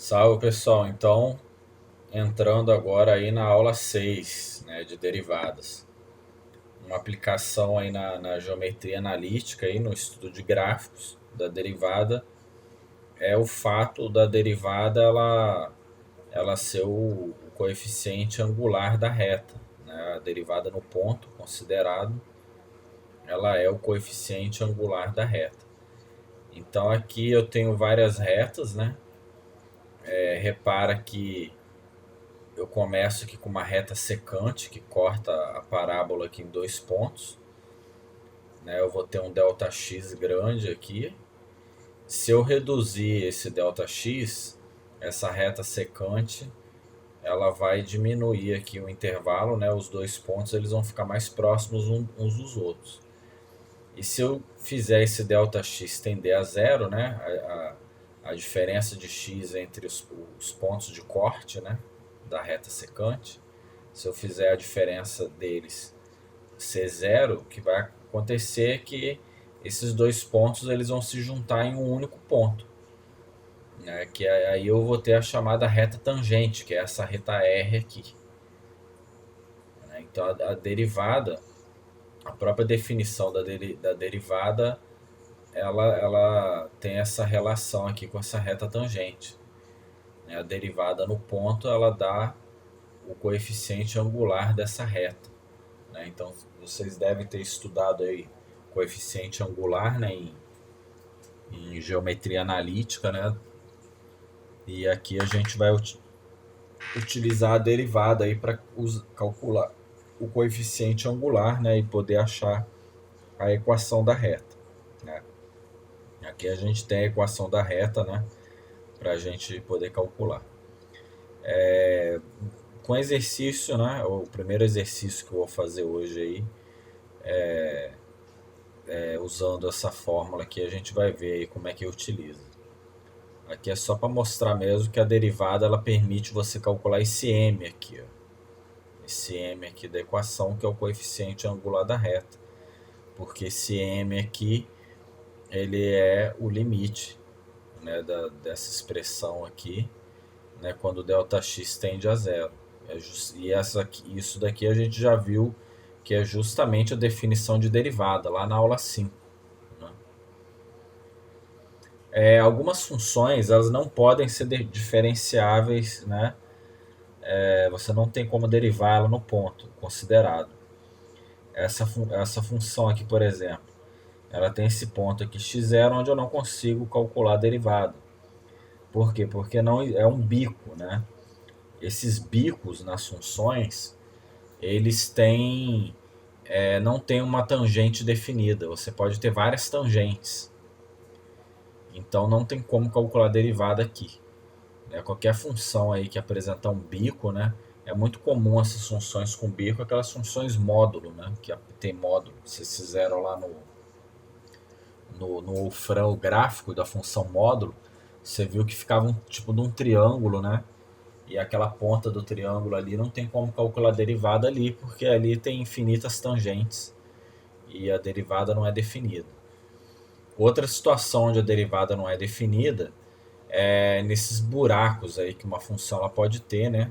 Salve pessoal, então entrando agora aí na aula 6, né, de derivadas. Uma aplicação aí na geometria analítica, aí, no estudo de gráficos da derivada, é o fato da derivada ela ser o coeficiente angular da reta. Né? A derivada no ponto considerado, ela é o coeficiente angular da reta. Então aqui eu tenho várias retas, né? Repara que eu começo aqui com uma reta secante que corta a parábola aqui em dois pontos. Né? Eu vou ter um ΔX grande aqui. Se eu reduzir esse ΔX, essa reta secante, ela vai diminuir aqui o intervalo, né? Os dois pontos eles vão ficar mais próximos uns dos outros. E se eu fizer esse ΔX tender a zero, né? A diferença de x entre os pontos de corte, né? Da reta secante, se eu fizer a diferença deles ser zero, o que vai acontecer é que esses dois pontos eles vão se juntar em um único ponto, né? Que aí eu vou ter a chamada reta tangente, que é essa reta R aqui. Né? Então a derivada, a própria definição da derivada, ela tem essa relação aqui com essa reta tangente. Né? A derivada no ponto ela dá o coeficiente angular dessa reta. Né? Então vocês devem ter estudado aí coeficiente angular, né, em geometria analítica, né? E aqui a gente vai utilizar a derivada aí para calcular o coeficiente angular, né, e poder achar a equação da reta. Né? Aqui a gente tem a equação da reta, né, para a gente poder calcular. Com exercício, né, o primeiro exercício que eu vou fazer hoje aí, usando essa fórmula aqui, a gente vai ver aí como é que utiliza. Aqui é só para mostrar mesmo que a derivada ela permite você calcular esse m aqui, ó. Esse m aqui da equação, que é o coeficiente angular da reta. Porque esse m aqui, ele é o limite, né, dessa expressão aqui, né, quando o ΔX tende a zero. E isso daqui a gente já viu que é justamente a definição de derivada, lá na aula 5. Né? Algumas funções elas não podem ser diferenciáveis, né? Você não tem como derivá-la no ponto considerado. Essa função aqui, por exemplo, ela tem esse ponto aqui x0 onde eu não consigo calcular a derivada. Por quê? Porque não é um bico, né? Esses bicos nas funções, eles têm não tem uma tangente definida. Você pode ter várias tangentes. Então não tem como calcular a derivada aqui. Né? Qualquer função aí que apresenta um bico, né? É muito comum essas funções com bico, aquelas funções módulo, né? Que tem módulo. Vocês fizeram lá no Wolfram o gráfico da função módulo, você viu que ficava um tipo de um triângulo, né? E aquela ponta do triângulo ali não tem como calcular a derivada ali, porque ali tem infinitas tangentes e a derivada não é definida. Outra situação onde a derivada não é definida é nesses buracos aí que uma função ela pode ter, né?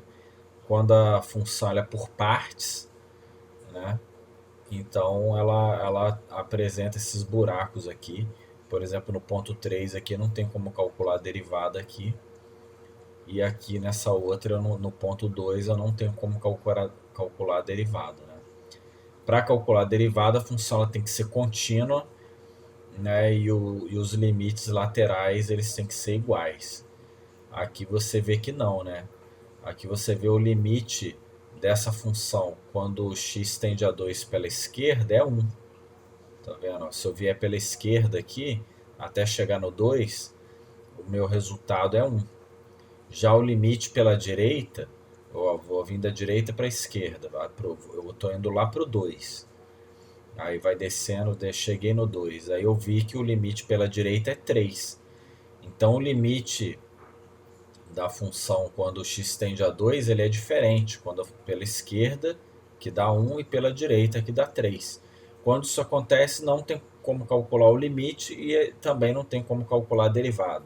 Quando a função ela é por partes, né? Então ela apresenta esses buracos aqui. Por exemplo, no ponto 3 aqui não tem como calcular a derivada aqui. E aqui nessa outra, no ponto 2, eu não tenho como calcular a derivada. Né? Para calcular a derivada, a função ela tem que ser contínua, né? E os limites laterais eles têm que ser iguais. Aqui você vê que não, né? Aqui você vê o limite dessa função quando x tende a 2 pela esquerda é 1. Tá vendo? Se eu vier pela esquerda aqui, até chegar no 2, o meu resultado é 1. Já o limite pela direita, eu vou vir da direita para a esquerda, eu estou indo lá para o 2. Aí vai descendo, cheguei no 2. Aí eu vi que o limite pela direita é 3. Então o limite da função quando x tende a 2 ele é diferente. Quando pela esquerda, que dá 1, e pela direita, que dá 3. Quando isso acontece, não tem como calcular o limite e também não tem como calcular a derivada.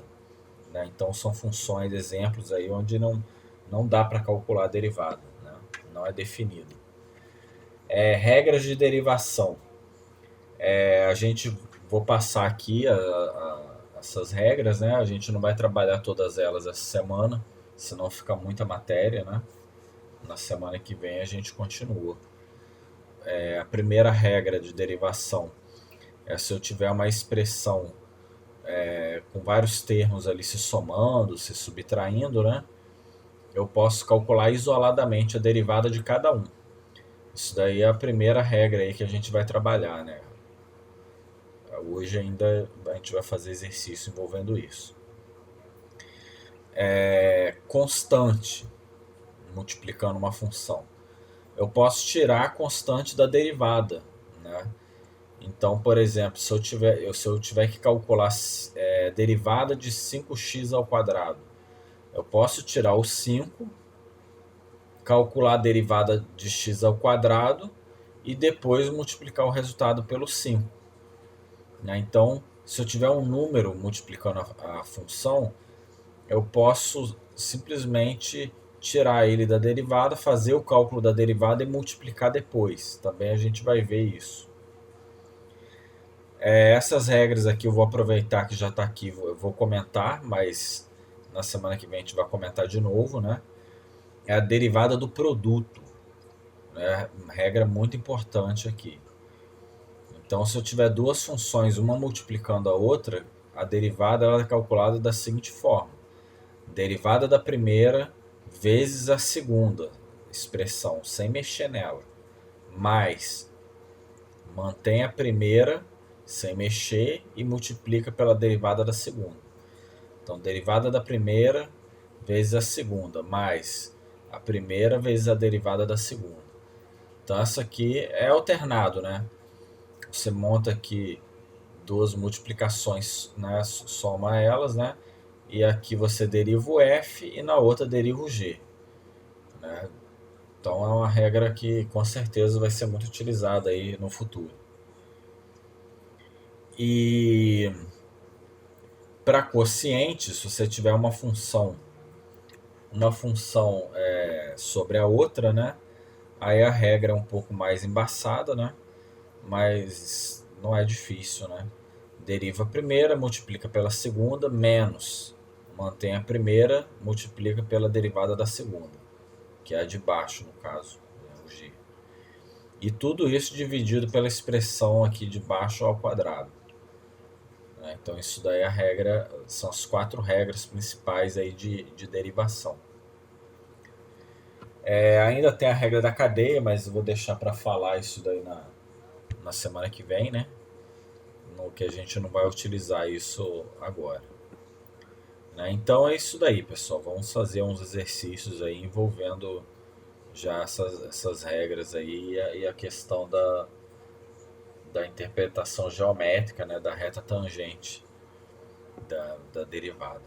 né? Então são funções, exemplos aí onde não dá para calcular a derivada, né? Não é definido. Regras de derivação. A gente vou passar aqui essas regras, né? A gente não vai trabalhar todas elas essa semana, senão fica muita matéria, né? Na semana que vem a gente continua. A primeira regra de derivação é se eu tiver uma expressão com vários termos ali se somando, se subtraindo, né? Eu posso calcular isoladamente a derivada de cada um. Isso daí é a primeira regra aí que a gente vai trabalhar, né? Hoje ainda a gente vai fazer exercício envolvendo isso. Constante, multiplicando uma função. Eu posso tirar a constante da derivada, né? Então, por exemplo, se eu tiver que calcular derivada de 5x ao quadrado, eu posso tirar o 5, calcular a derivada de x ao quadrado e depois multiplicar o resultado pelo 5. Né? Então, se eu tiver um número multiplicando a função, eu posso simplesmente tirar ele da derivada, fazer o cálculo da derivada e multiplicar depois. Também a gente vai ver isso. Essas regras aqui eu vou aproveitar que já está aqui, eu vou comentar, mas na semana que vem a gente vai comentar de novo, né? É a derivada do produto, né? Regra muito importante aqui. Então, se eu tiver duas funções, uma multiplicando a outra, a derivada ela é calculada da seguinte forma: derivada da primeira vezes a segunda expressão, sem mexer nela, mais mantém a primeira sem mexer e multiplica pela derivada da segunda. Então, derivada da primeira vezes a segunda, mais a primeira vezes a derivada da segunda. Então, essa aqui é alternado, né? Você monta aqui duas multiplicações, né? Soma elas, né? E aqui você deriva o f e na outra deriva o g, né? Então, é uma regra que com certeza vai ser muito utilizada aí no futuro. E para quociente, se você tiver uma função sobre a outra, né? Aí a regra é um pouco mais embaçada, né? Mas não é difícil, né? Deriva a primeira, multiplica pela segunda, menos. Mantém a primeira, multiplica pela derivada da segunda, que é a de baixo, no caso, né? O g. E tudo isso dividido pela expressão aqui de baixo ao quadrado. Então isso daí são as 4 regras principais aí de derivação. Ainda tem a regra da cadeia, mas eu vou deixar para falar isso daí na semana que vem, né? No que a gente não vai utilizar isso agora. Né? Então é isso daí, pessoal. Vamos fazer uns exercícios aí envolvendo já essas regras aí e a questão da interpretação geométrica, né? Da reta tangente da derivada.